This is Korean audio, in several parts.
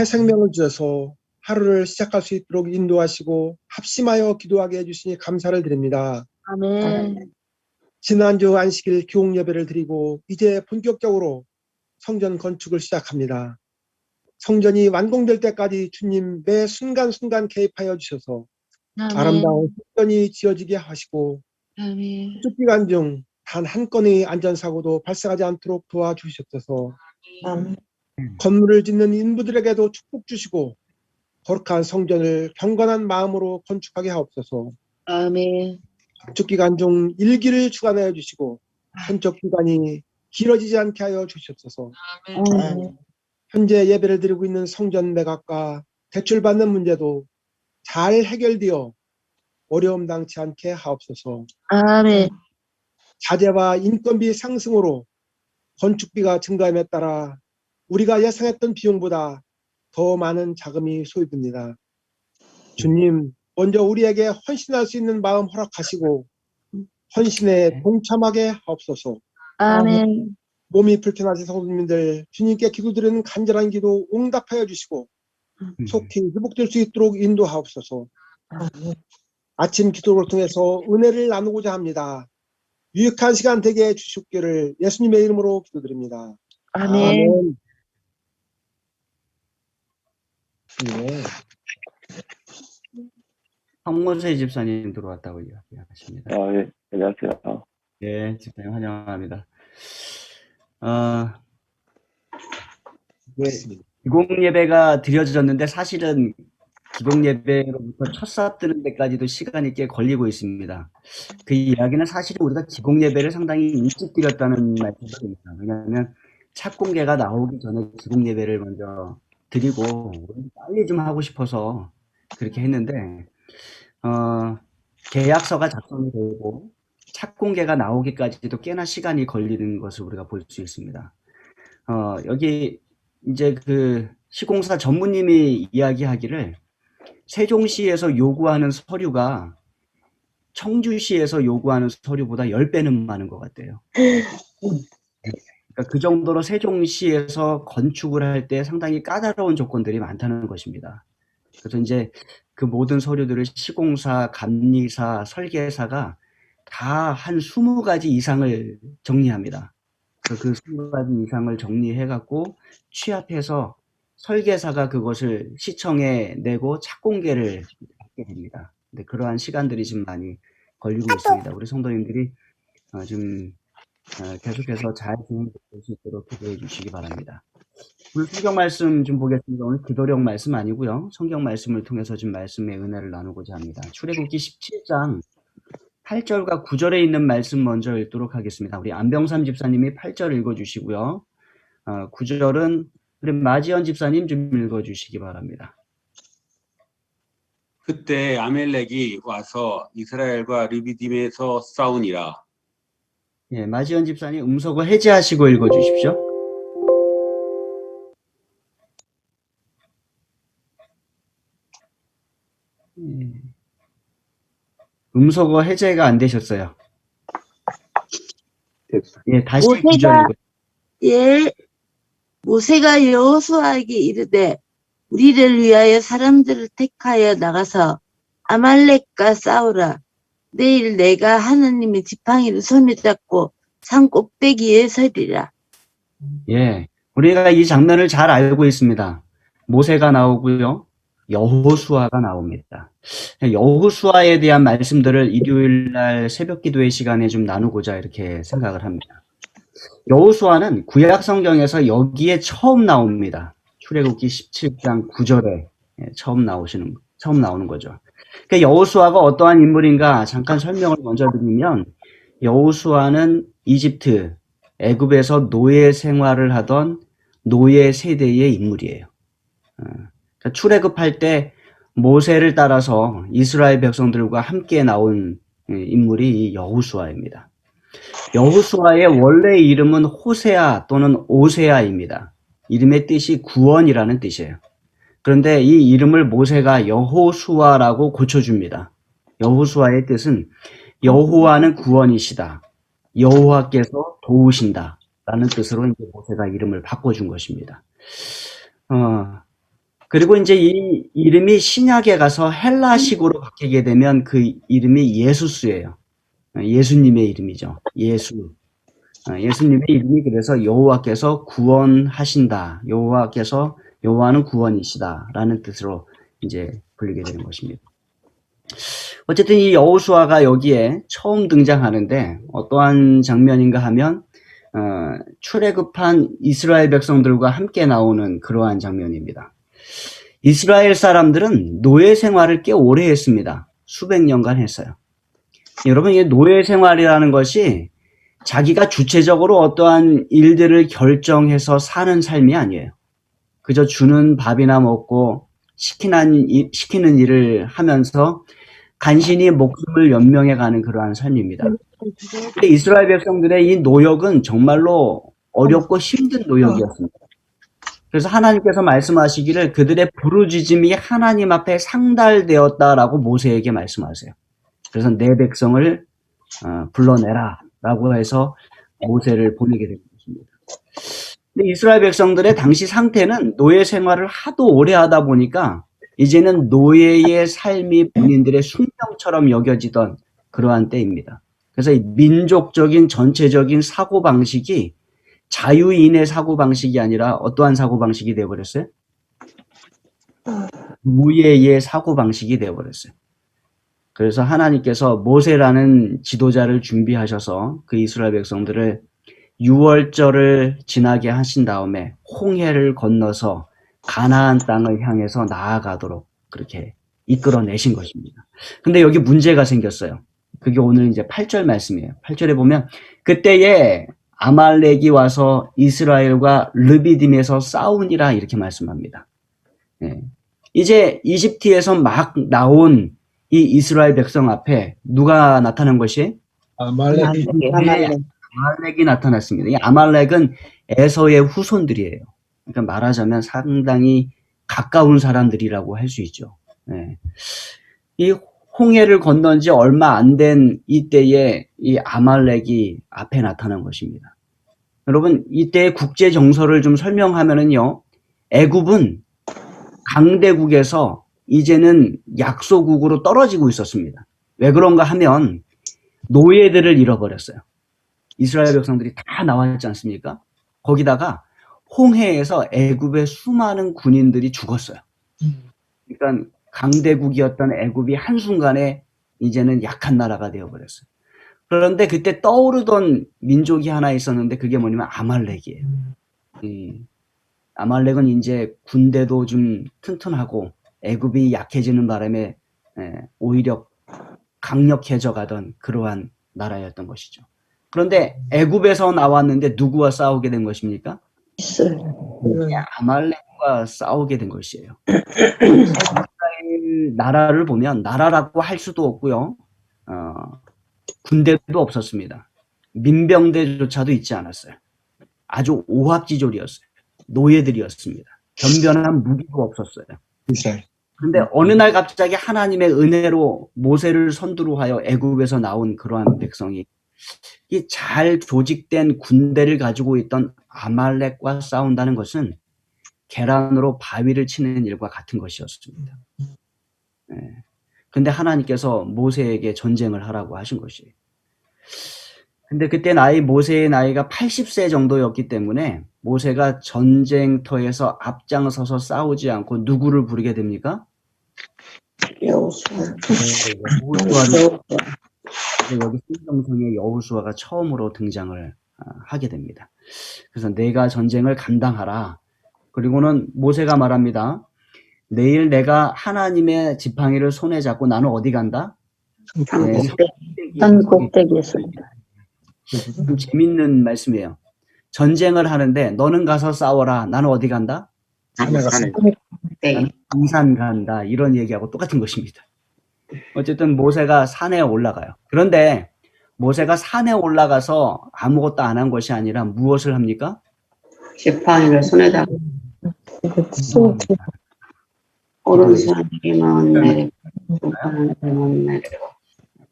새 생명을 주셔서 하루를 시작할 수 있도록 인도하시고 합심하여 기도하게 해주시니 감사를 드립니다. 아멘. 지난주 안식일 교육 예배를 드리고 이제 본격적으로 성전 건축을 시작합니다. 성전이 완공될 때까지 주님 매 순간순간 개입하여 주셔서 아름다운 성전이 지어지게 하시고 아멘. 건축 기간 중 단 한 건의 안전사고도 발생하지 않도록 도와주시옵소서. 아멘. 건물을 짓는 인부들에게도 축복 주시고 거룩한 성전을 경건한 마음으로 건축하게 하옵소서. 아멘. 건축 기간 중 일기를 주관하여 주시고 건축 기간이 길어지지 않게 하여 주시옵소서. 아멘. 현재 예배를 드리고 있는 성전 매각과 대출받는 문제도 잘 해결되어 어려움 당치 않게 하옵소서. 아멘. 자재와 인건비 상승으로 건축비가 증가함에 따라 우리가 예상했던 비용보다 더 많은 자금이 소요됩니다. 주님, 먼저 우리에게 헌신할 수 있는 마음 허락하시고 헌신에 동참하게 하옵소서. 아멘. 몸이 불편하신 성도님들 주님께 기도드리는 간절한 기도 응답하여 주시고 속히 회복될 수 있도록 인도하옵소서. 아침 기도를 통해서 은혜를 나누고자 합니다. 유익한 시간 되게 해주시기를 예수님의 이름으로 기도드립니다. 아멘. 네. 황문세 집사님 들어왔다고 이야기하십니다. 예, 안녕하세요. 예, 집사님 환영합니다. 기공 예배가 드려졌는데 사실은 기공 예배로부터 첫삽 드는 데까지도 시간이 꽤 걸리고 있습니다. 그 이야기는 사실은 우리가 기공 예배를 상당히 일찍 드렸다는 말씀입니다. 왜냐하면 착공계가 나오기 전에 기공 예배를 먼저 드리고 빨리 좀 하고 싶어서 그렇게 했는데 계약서가 작성이 되고 착공계가 나오기까지도 꽤나 시간이 걸리는 것을 우리가 볼 수 있습니다. 여기 이제 그 시공사 전무님이 이야기하기를 세종시에서 요구하는 서류가 청주시에서 요구하는 서류보다 10배는 많은 것 같아요. 그러니까 그 정도로 세종시에서 건축을 할 때 상당히 까다로운 조건들이 많다는 것입니다. 그래서 이제 그 모든 서류들을 시공사, 감리사, 설계사가 다 한 20가지 이상을 정리합니다. 그래서 그 20가지 이상을 정리해갖고 취합해서 설계사가 그것을 시청에 내고 착공계를 받게 됩니다. 근데 그러한 시간들이 지금 많이 걸리고 있습니다. 우리 성도님들이 좀 계속해서 잘 진행될 수 있도록 기도해 주시기 바랍니다. 오늘 성경 말씀 좀 보겠습니다. 오늘 기도령 말씀 아니고요. 성경 말씀을 통해서 좀 말씀의 은혜를 나누고자 합니다. 출애굽기 17장 8절과 9절에 있는 말씀 먼저 읽도록 하겠습니다. 우리 안병삼 집사님이 8절 읽어주시고요. 9절은 우리 마지연 집사님 좀 읽어주시기 바랍니다. 그때 아멜렉이 와서 이스라엘과 르비딤에서 싸우니라. 예, 마지연 집사님 음성을 해제하시고 읽어주십시오. 음소거 해제가 안 되셨어요. 예, 다시 구절 읽어. 모세가 여호수아에게 이르되 우리를 위하여 사람들을 택하여 나가서 아말렉과 싸우라. 내일 내가 하나님의 지팡이를 손에 잡고 산 꼭대기에 서리라. 예, 우리가 이 장면을 잘 알고 있습니다. 모세가 나오고요. 여호수아가 나옵니다. 여호수아에 대한 말씀들을 일요일 날 새벽 기도의 시간에 좀 나누고자 이렇게 생각을 합니다. 여호수아는 구약 성경에서 여기에 처음 나옵니다. 출애굽기 17장 9절에 처음 나오는 거죠. 그러니까 여호수아가 어떠한 인물인가 잠깐 설명을 먼저 드리면 여호수아는 이집트, 애굽에서 노예 생활을 하던 노예 세대의 인물이에요. 출애굽할 때 모세를 따라서 이스라엘 백성들과 함께 나온 인물이 여호수아입니다. 여호수아의 원래 이름은 호세아 또는 오세아입니다. 이름의 뜻이 구원이라는 뜻이에요. 그런데 이 이름을 모세가 여호수아라고 고쳐줍니다. 여호수아의 뜻은 여호와는 구원이시다. 여호와께서 도우신다. 라는 뜻으로 이제 모세가 이름을 바꿔준 것입니다. 그리고 이제 이 이름이 신약에 가서 헬라식으로 바뀌게 되면 그 이름이 예수스예요. 예수님의 이름이죠. 예수. 예수님의 이름이 그래서 여호와께서 구원하신다. 여호와는 구원이시다라는 뜻으로 이제 불리게 되는 것입니다. 어쨌든 이 여호수아가 여기에 처음 등장하는데 어떠한 장면인가 하면 출애굽한 이스라엘 백성들과 함께 나오는 그러한 장면입니다. 이스라엘 사람들은 노예 생활을 꽤 오래 했습니다. 수백 년간 했어요. 여러분, 이 노예 생활이라는 것이 자기가 주체적으로 어떠한 일들을 결정해서 사는 삶이 아니에요. 그저 주는 밥이나 먹고 시키는 일을 하면서 간신히 목숨을 연명해 가는 그러한 삶입니다. 근데 이스라엘 백성들의 이 노역은 정말로 어렵고 힘든 노역이었습니다. 그래서 하나님께서 말씀하시기를 그들의 부르짖음이 하나님 앞에 상달되었다라고 모세에게 말씀하세요. 그래서 내 백성을 불러내라 라고 해서 모세를 보내게 된 것입니다. 근데 이스라엘 백성들의 당시 상태는 노예 생활을 하도 오래 하다 보니까 이제는 노예의 삶이 본인들의 숙명처럼 여겨지던 그러한 때입니다. 그래서 이 민족적인 전체적인 사고방식이 자유인의 사고방식이 아니라 어떠한 사고방식이 되어버렸어요? 노예의 사고방식이 되어버렸어요. 그래서 하나님께서 모세라는 지도자를 준비하셔서 그 이스라엘 백성들을 6월절을 지나게 하신 다음에 홍해를 건너서 가나안 땅을 향해서 나아가도록 그렇게 이끌어내신 것입니다. 근데 여기 문제가 생겼어요. 그게 오늘 이제 8절 말씀이에요. 8절에 보면 그때에 아말렉이 와서 이스라엘과 르비딤에서 싸우니라 이렇게 말씀합니다. 네. 이제 이집트에서 막 나온 이 이스라엘 백성 앞에 누가 나타난 것이? 아말렉. 아말렉이 나타났습니다. 이 아말렉은 에서의 후손들이에요. 그러니까 말하자면 상당히 가까운 사람들이라고 할 수 있죠. 네. 이 홍해를 건넌 지 얼마 안 된 이때에 이 아말렉이 앞에 나타난 것입니다. 여러분, 이때의 국제 정서를 좀 설명하면은요, 애굽은 강대국에서 이제는 약소국으로 떨어지고 있었습니다. 왜 그런가 하면 노예들을 잃어버렸어요. 이스라엘 백성들이 다 나왔지 않습니까? 거기다가 홍해에서 애굽의 수많은 군인들이 죽었어요. 그러니까 강대국이었던 애굽이 한순간에 이제는 약한 나라가 되어버렸어요. 그런데 그때 떠오르던 민족이 하나 있었는데 그게 뭐냐면 아말렉이에요. 아말렉은 이제 군대도 좀 튼튼하고 애굽이 약해지는 바람에 오히려 강력해져 가던 그러한 나라였던 것이죠. 그런데 애굽에서 나왔는데 누구와 싸우게 된 것입니까? 아말렉과 싸우게 된 것이에요. 이스라엘 나라를 보면 나라라고 할 수도 없고요. 군대도 없었습니다. 민병대조차도 있지 않았어요. 아주 오합지졸이었어요. 노예들이었습니다. 변변한 무기도 없었어요. 그런데 어느 날 갑자기 하나님의 은혜로 모세를 선두로 하여 애굽에서 나온 그러한 백성이 이 잘 조직된 군대를 가지고 있던 아말렉과 싸운다는 것은 계란으로 바위를 치는 일과 같은 것이었습니다. 근데 하나님께서 모세에게 전쟁을 하라고 하신 것이에요. 근데 그때 모세의 나이가 80세 정도였기 때문에 모세가 전쟁터에서 앞장서서 싸우지 않고 누구를 부르게 됩니까? 여호수아를. 여기 성경성에 여호수아가 처음으로 등장을 하게 됩니다. 그래서 내가 전쟁을 감당하라. 그리고는 모세가 말합니다. 내일 내가 하나님의 지팡이를 손에 잡고 나는 어디 간다? 산 꼭대기에서. 좀 재밌는 말씀이에요. 전쟁을 하는데 너는 가서 싸워라. 나는 어디 간다? 나는 등산 간다. 이런 얘기하고 똑같은 것입니다. 어쨌든 모세가 산에 올라가요. 그런데 모세가 산에 올라가서 아무것도 안 한 것이 아니라 무엇을 합니까? 지팡이를 손에 잡고 오른손에만 내리고 왼손에만 내리고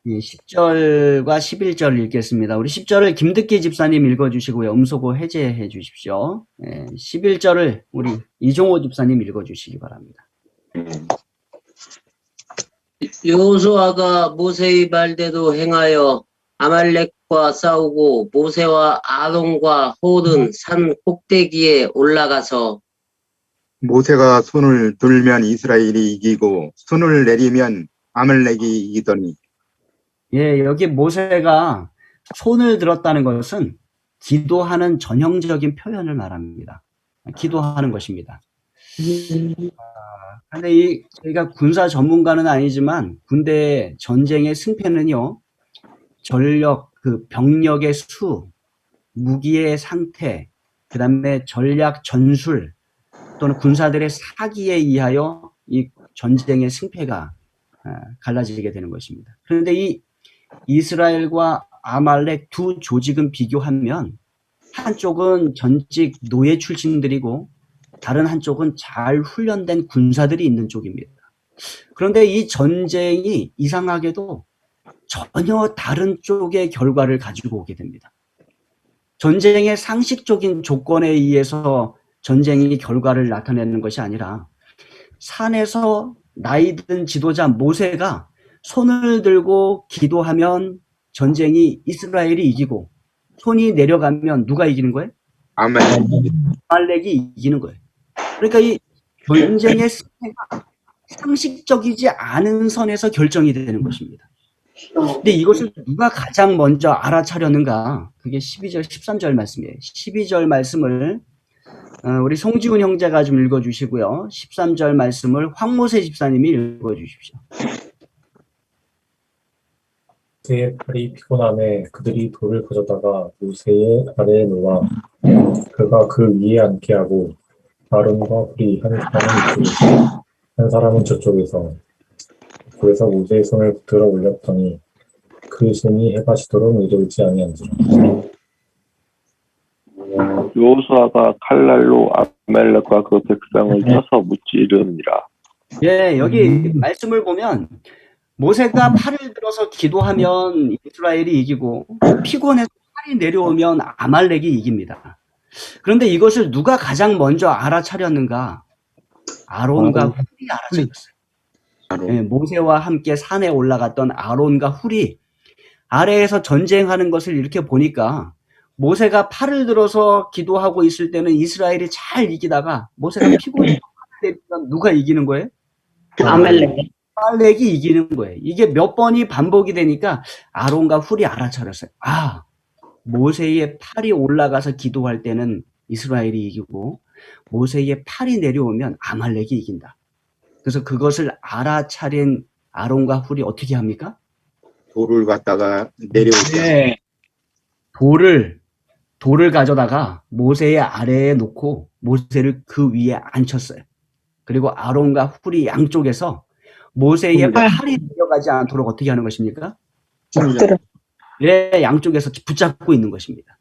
10절과 11절 읽겠습니다. 우리 10절을 김득기 집사님 읽어주시고요. 음소거 해제해 주십시오. 11절을 우리 이종호 집사님 읽어주시기 바랍니다. 여호수아가 모세의 말대로 행하여 아말렉과 싸우고 모세와 아론과 홀은 산 꼭대기에 올라가서 모세가 손을 들면 이스라엘이 이기고 손을 내리면 아말렉이 이기더니. 예, 여기 모세가 손을 들었다는 것은 기도하는 전형적인 표현을 말합니다. 기도하는 것입니다. 근데 저희가 군사 전문가는 아니지만 군대 전쟁의 승패는요, 전력, 병력의 수, 무기의 상태, 그 다음에 전략 전술 또는 군사들의 사기에 의하여 이 전쟁의 승패가 갈라지게 되는 것입니다. 그런데 이 이스라엘과 아말렉 두 조직은 비교하면 한쪽은 전직 노예 출신들이고 다른 한쪽은 잘 훈련된 군사들이 있는 쪽입니다. 그런데 이 전쟁이 이상하게도 전혀 다른 쪽의 결과를 가지고 오게 됩니다. 전쟁의 상식적인 조건에 의해서 전쟁이 결과를 나타내는 것이 아니라 산에서 나이든 지도자 모세가 손을 들고 기도하면 전쟁이 이스라엘이 이기고 손이 내려가면 누가 이기는 거예요? 아말렉이 이기는 거예요. 그러니까 이 전쟁의 승패가 상식적이지 않은 선에서 결정이 되는 것입니다. 근데 이것을 누가 가장 먼저 알아차렸는가? 그게 12절, 13절 말씀이에요. 12절 말씀을 우리 송지훈 형제가 좀 읽어주시고요. 13절 말씀을 황모세 집사님이 읽어주십시오. 모세의 팔이 피곤함에 그들이 돌을 가져다가 모세의 아래에 놓아 그가 그 위에 앉게 하고 아론과 훌이 한 사람은 이쪽에서 한 사람은 저쪽에서 그래서 모세의 손을 들어 올렸더니 그 손이 해가 지도록 이르지 아니한지라. 여호수아가 칼날로 아말렉과 그 백성을 쳐서 무찌르니라. 예, 여기 말씀을 보면 모세가 팔을 들어서 기도하면 이스라엘이 이기고 피곤해서 팔이 내려오면 아말렉이 이깁니다. 그런데 이것을 누가 가장 먼저 알아차렸는가? 아론과 훌이 알아차렸어요. 예, 모세와 함께 산에 올라갔던 아론과 훌이 아래에서 전쟁하는 것을 이렇게 보니까 모세가 팔을 들어서 기도하고 있을 때는 이스라엘이 잘 이기다가 모세가 피곤해서 팔을 내리면 누가 이기는 거예요? 아말렉이 이기는 거예요. 이게 몇 번이 반복이 되니까 아론과 훌이 알아차렸어요. 아, 모세의 팔이 올라가서 기도할 때는 이스라엘이 이기고 모세의 팔이 내려오면 아말렉이 이긴다. 그래서 그것을 알아차린 아론과 훌이 어떻게 합니까? 돌을 갖다가 내려오자. 네. 돌을 가져다가 모세의 아래에 놓고 모세를 그 위에 앉혔어요. 그리고 아론과 훌이 양쪽에서 모세의 팔이 내려가지 않도록 어떻게 하는 것입니까? 네, 양쪽에서 붙잡고 있는 것입니다.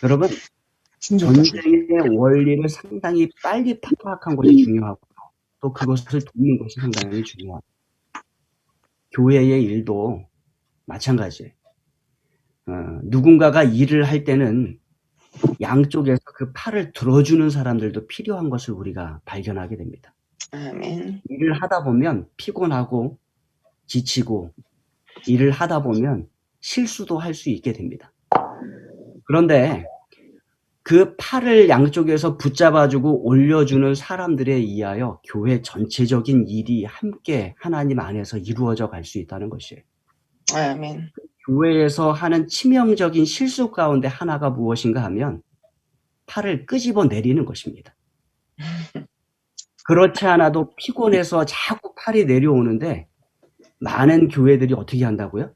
여러분, 전쟁의 원리를 상당히 빨리 파악한 것이 중요하고 또 그것을 돕는 것이 상당히 중요합니다. 교회의 일도 마찬가지예요. 누군가가 일을 할 때는 양쪽에서 그 팔을 들어주는 사람들도 필요한 것을 우리가 발견하게 됩니다. 아멘. 일을 하다 보면 피곤하고 지치고 일을 하다 보면 실수도 할 수 있게 됩니다. 그런데 그 팔을 양쪽에서 붙잡아주고 올려주는 사람들에 의하여 교회 전체적인 일이 함께 하나님 안에서 이루어져 갈 수 있다는 것이에요. 아멘. 교회에서 하는 치명적인 실수 가운데 하나가 무엇인가 하면 팔을 끄집어 내리는 것입니다. 그렇지 않아도 피곤해서 자꾸 팔이 내려오는데 많은 교회들이 어떻게 한다고요?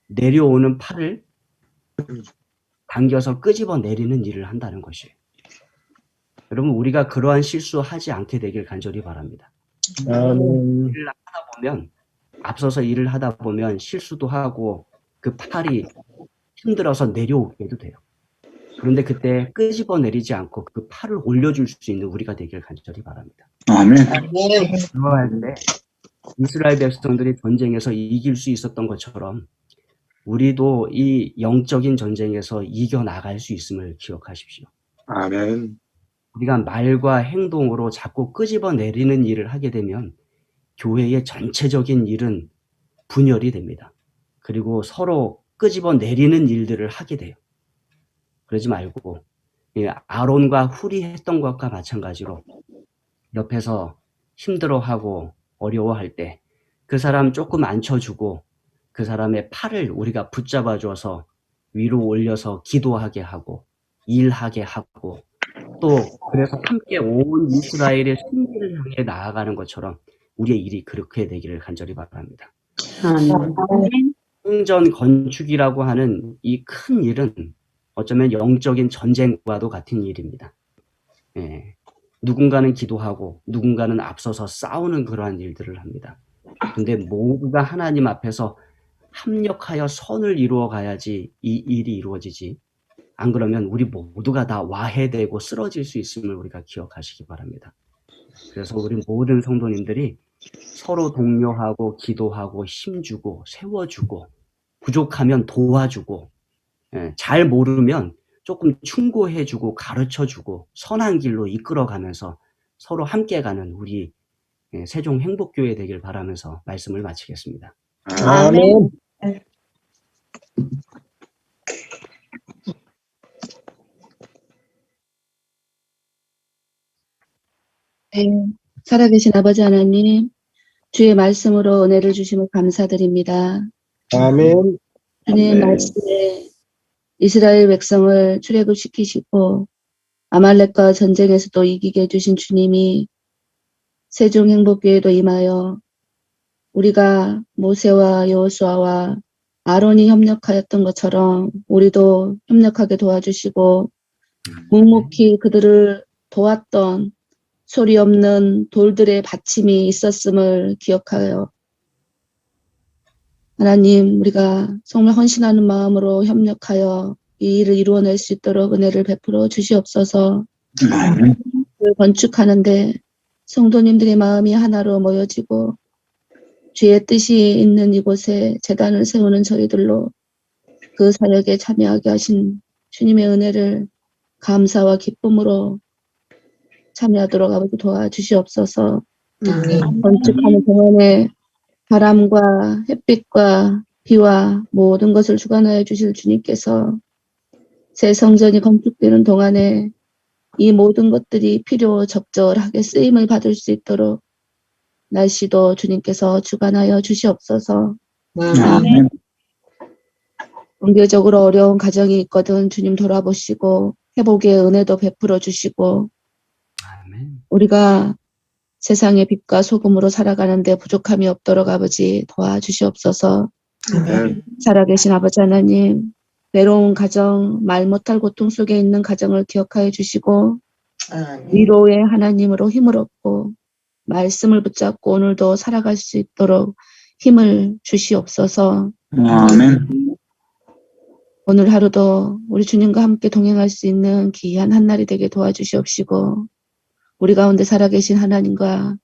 내려오는 팔을 당겨서 끄집어 내리는 일을 한다는 것이에요. 여러분, 우리가 그러한 실수하지 않게 되길 간절히 바랍니다. 일을 하다 보면 앞서서 일을 하다 보면 실수도 하고 그 팔이 힘들어서 내려오게도 돼요. 그런데 그때 끄집어 내리지 않고 그 팔을 올려줄 수 있는 우리가 되길 간절히 바랍니다. 아멘. 그러할 때 이스라엘 백성들이 전쟁에서 이길 수 있었던 것처럼 우리도 이 영적인 전쟁에서 이겨나갈 수 있음을 기억하십시오. 아멘. 우리가 말과 행동으로 자꾸 끄집어내리는 일을 하게 되면 교회의 전체적인 일은 분열이 됩니다. 그리고 서로 끄집어내리는 일들을 하게 돼요. 그러지 말고 아론과 훌이 했던 것과 마찬가지로 옆에서 힘들어하고 어려워할 때 그 사람 조금 앉혀주고 그 사람의 팔을 우리가 붙잡아줘서 위로 올려서 기도하게 하고 일하게 하고 또 그래서 함께 온 이스라엘의 승리를 향해 나아가는 것처럼 우리의 일이 그렇게 되기를 간절히 바랍니다. 아멘. 성전 건축이라고 하는 이 큰 일은 어쩌면 영적인 전쟁과도 같은 일입니다. 예. 누군가는 기도하고 누군가는 앞서서 싸우는 그러한 일들을 합니다. 근데 모두가 하나님 앞에서 합력하여 선을 이루어 가야지 이 일이 이루어지지. 안 그러면 우리 모두가 다 와해되고 쓰러질 수 있음을 우리가 기억하시기 바랍니다. 그래서 우리 모든 성도님들이 서로 독려하고 기도하고 힘주고 세워주고 부족하면 도와주고 잘 모르면 조금 충고해주고 가르쳐주고 선한 길로 이끌어가면서 서로 함께 가는 우리 세종 행복교회 되길 바라면서 말씀을 마치겠습니다. 아멘. 네, 살아계신 아버지 하나님, 주의 말씀으로 은혜를 주심을 감사드립니다. 아멘. 주님 아멘. 말씀에 이스라엘 백성을 출애굽시키시고 아말렉과 전쟁에서도 이기게 해주신 주님이 세종 행복교회도 임하여 우리가 모세와 여호수아와 아론이 협력하였던 것처럼 우리도 협력하게 도와주시고 묵묵히 그들을 도왔던 소리 없는 돌들의 받침이 있었음을 기억하여 하나님, 우리가 정말 헌신하는 마음으로 협력하여 이 일을 이루어낼 수 있도록 은혜를 베풀어 주시옵소서. 그걸 건축하는데 성도님들의 마음이 하나로 모여지고 주의 뜻이 있는 이곳에 제단을 세우는 저희들로 그 사역에 참여하게 하신 주님의 은혜를 감사와 기쁨으로 참여하도록 아버지 도와주시옵소서. 건축하는 동안에 바람과 햇빛과 비와 모든 것을 주관하여 주실 주님께서 새 성전이 건축되는 동안에 이 모든 것들이 필요 적절하게 쓰임을 받을 수 있도록 날씨도 주님께서 주관하여 주시옵소서. 아멘. 경제적으로 어려운 가정이 있거든 주님 돌아보시고 회복의 은혜도 베풀어 주시고 아멘. 우리가 세상의 빛과 소금으로 살아가는데 부족함이 없도록 아버지 도와주시옵소서. 아멘. 살아계신 아버지 하나님, 외로운 가정, 말 못할 고통 속에 있는 가정을 기억하여 주시고 위로의 하나님으로 힘을 얻고 말씀을 붙잡고 오늘도 살아갈 수 있도록 힘을 주시옵소서. 아멘. 오늘 하루도 우리 주님과 함께 동행할 수 있는 귀한 한날이 되게 도와주시옵시고 우리 가운데 살아계신 하나님과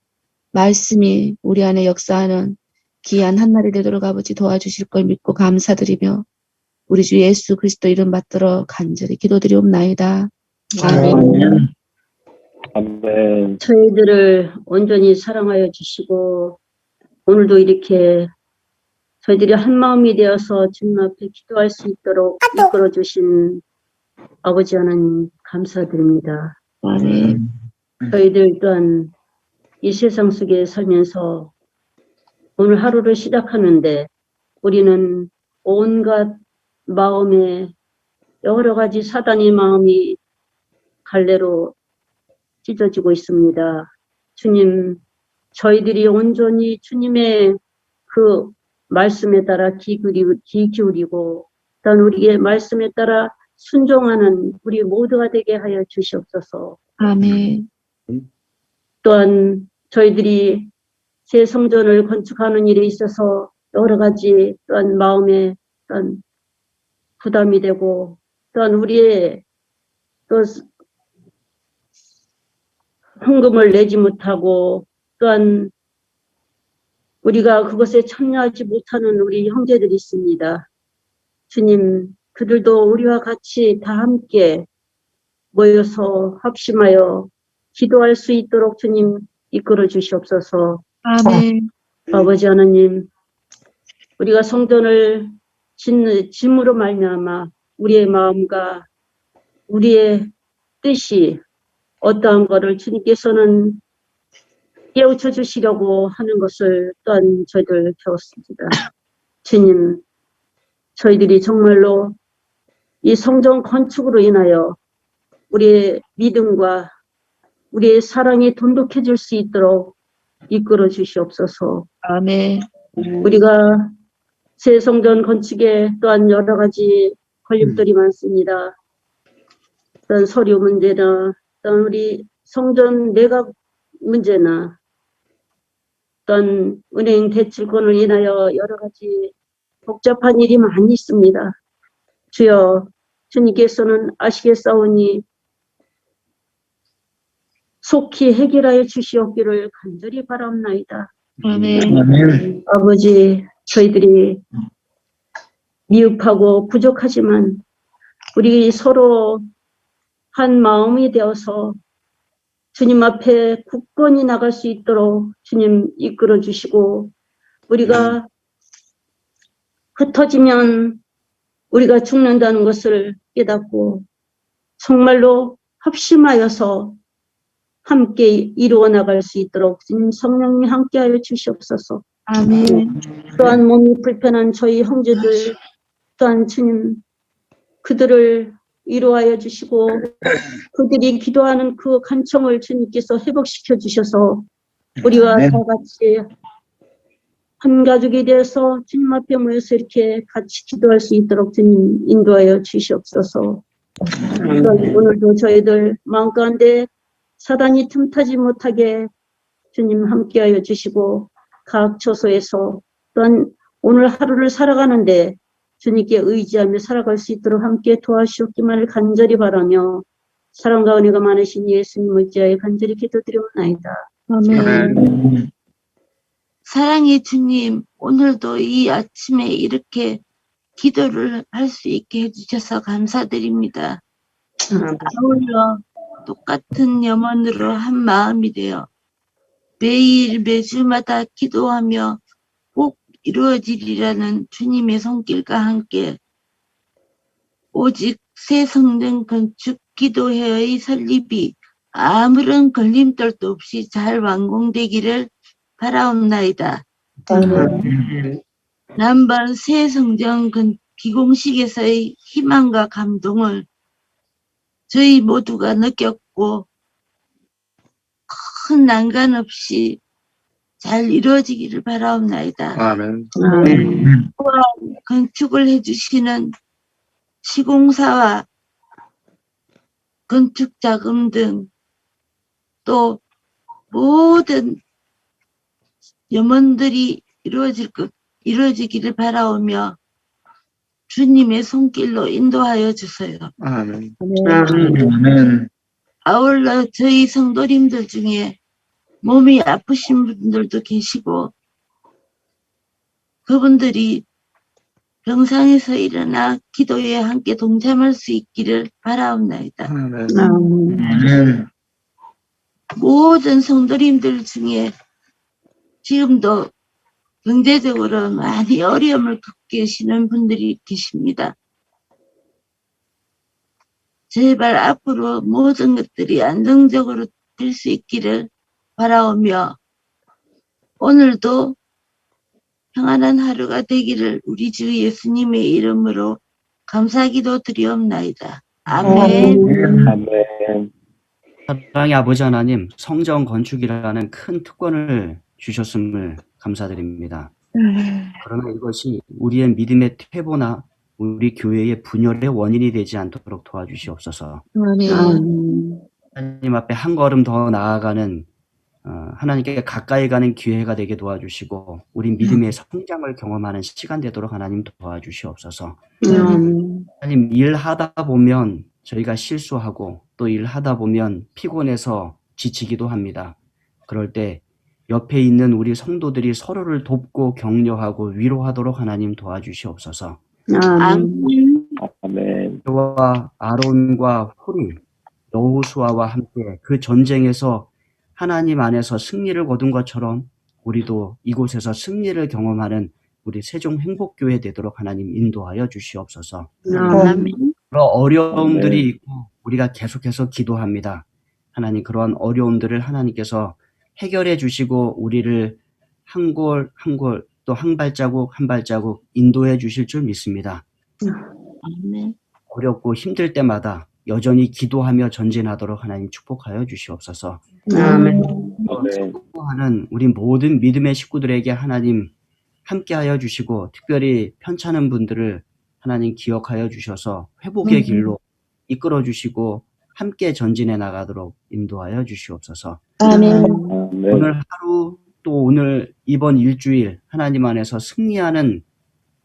말씀이 우리 안에 역사하는 귀한 한날이 되도록 아버지 도와주실 걸 믿고 감사드리며 우리 주 예수 그리스도 이름 받들어 간절히 기도드리옵나이다. 아멘. 아멘. 저희들을 온전히 사랑하여 주시고 오늘도 이렇게 저희들이 한 마음이 되어서 주님 앞에 기도할 수 있도록 이끌어 주신 아버지 하나님 감사드립니다. 아멘. 저희들 또한 이 세상 속에 살면서 오늘 하루를 시작하는데 우리는 온갖 마음에 여러 가지 사단의 마음이 갈래로 찢어지고 있습니다. 주님, 저희들이 온전히 주님의 그 말씀에 따라 귀 기울이고 또한 우리의 말씀에 따라 순종하는 우리 모두가 되게 하여 주시옵소서. 아멘. 또한 저희들이 새 성전을 건축하는 일에 있어서 여러 가지 또한 마음에 또한 부담이 되고 또한 우리의 또 헌금을 내지 못하고 또한 우리가 그것에 참여하지 못하는 우리 형제들이 있습니다. 주님, 그들도 우리와 같이 다 함께 모여서 합심하여 기도할 수 있도록 주님 이끌어 주시옵소서. 아멘. 아버지 하나님, 우리가 성전을 짐으로 말미암아 우리의 마음과 우리의 뜻이 어떠한 것을 주님께서는 깨우쳐 주시려고 하는 것을 또한 저희들 배웠습니다. 주님, 저희들이 정말로 이 성전 건축으로 인하여 우리의 믿음과 우리의 사랑이 돈독해질 수 있도록 이끌어 주시옵소서. 아멘. 우리가 새 성전 건축에 또한 여러 가지 걸림돌이 많습니다. 또한 서류 문제나 또한 우리 성전 매각 문제나 또한 은행 대출권을 인하여 여러 가지 복잡한 일이 많이 있습니다. 주여, 주님께서는 아시겠사오니 속히 해결하여 주시옵기를 간절히 바라옵나이다. 아멘. 아멘. 아버지, 저희들이 미흡하고 부족하지만 우리 서로 한 마음이 되어서 주님 앞에 굳건히 나갈 수 있도록 주님 이끌어 주시고, 우리가 흩어지면 우리가 죽는다는 것을 깨닫고 정말로 합심하여서 함께 이루어 나갈 수 있도록 주님 성령님 함께하여 주시옵소서. 아멘. 또한 몸이 불편한 저희 형제들 또한 주님 그들을 위로하여 주시고 그들이 기도하는 그 간청을 주님께서 회복시켜 주셔서 우리와 아멘. 다 같이 한 가족이 되어서 주님 앞에 모여서 이렇게 같이 기도할 수 있도록 주님 인도하여 주시옵소서. 또한 오늘도 저희들 마음 가운데 사단이 틈타지 못하게 주님 함께하여 주시고 각 처소에서 또한 오늘 하루를 살아가는데 주님께 의지하며 살아갈 수 있도록 함께 도와주시옵기만을 간절히 바라며 사랑과 은혜가 많으신 예수님 의지하여 간절히 기도드리옵나이다. 아멘. 사랑의 주님, 오늘도 이 아침에 이렇게 기도를 할 수 있게 해주셔서 감사드립니다. 아울러 똑같은 염원으로 한 마음이 되어 매일 매주마다 기도하며 꼭 이루어지리라는 주님의 손길과 함께 오직 새 성전 건축 기도회의 설립이 아무런 걸림돌도 없이 잘 완공되기를 바라옵나이다. 남반 새 성전 기공식에서의 희망과 감동을 저희 모두가 느꼈고 큰 난관 없이 잘 이루어지기를 바라옵나이다. 아멘. 또한 건축을 해주시는 시공사와 건축자금 등 또 모든 염원들이 이루어지기를 바라오며 주님의 손길로 인도하여 주세요. 아멘. 아멘. 아울러 저희 성도님들 중에 몸이 아프신 분들도 계시고 그분들이 병상에서 일어나 기도에 함께 동참할 수 있기를 바라옵나이다. 아멘. 모든 성도님들 중에 지금도 경제적으로 많이 어려움을 겪고 계시는 분들이 계십니다. 제발 앞으로 모든 것들이 안정적으로 될 수 있기를 바라오며 오늘도 평안한 하루가 되기를 우리 주 예수님의 이름으로 감사기도 드리옵나이다. 아멘. 아멘. 사랑의 아버지 하나님, 성전 건축이라는 큰 특권을 주셨음을 감사드립니다. 그러나 이것이 우리의 믿음의 퇴보나 우리 교회의 분열의 원인이 되지 않도록 도와주시옵소서. 아멘. 하나님 앞에 한 걸음 더 나아가는 하나님께 가까이 가는 기회가 되게 도와주시고 우리 믿음의 성장을 경험하는 시간 되도록 하나님 도와주시옵소서. 하나님, 일하다 보면 저희가 실수하고 또 일하다 보면 피곤해서 지치기도 합니다. 그럴 때 옆에 있는 우리 성도들이 서로를 돕고 격려하고 위로하도록 하나님 도와주시옵소서. 아멘. 아멘. 와 아론과 홀이 여호수아와 함께 그 전쟁에서 하나님 안에서 승리를 거둔 것처럼 우리도 이곳에서 승리를 경험하는 우리 세종 행복교회 되도록 하나님 인도하여 주시옵소서. 아멘. 그런 어려움들이 아멘. 있고 우리가 계속해서 기도합니다. 하나님 그러한 어려움들을 하나님께서 해결해 주시고 우리를 한 골 한 골 또 한 발자국 한 발자국 인도해 주실 줄 믿습니다. 아멘. 어렵고 힘들 때마다 여전히 기도하며 전진하도록 하나님 축복하여 주시옵소서. 아멘. 아멘. 하는 우리 모든 믿음의 식구들에게 하나님 함께하여 주시고 특별히 편찮은 분들을 하나님 기억하여 주셔서 회복의 길로 이끌어 주시고 함께 전진해 나가도록 인도하여 주시옵소서. 아멘. 아멘. 오늘 하루 또 오늘 이번 일주일 하나님 안에서 승리하는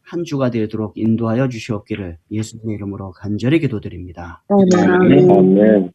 한 주가 되도록 인도하여 주시옵기를 예수님의 이름으로 간절히 기도드립니다. 아멘.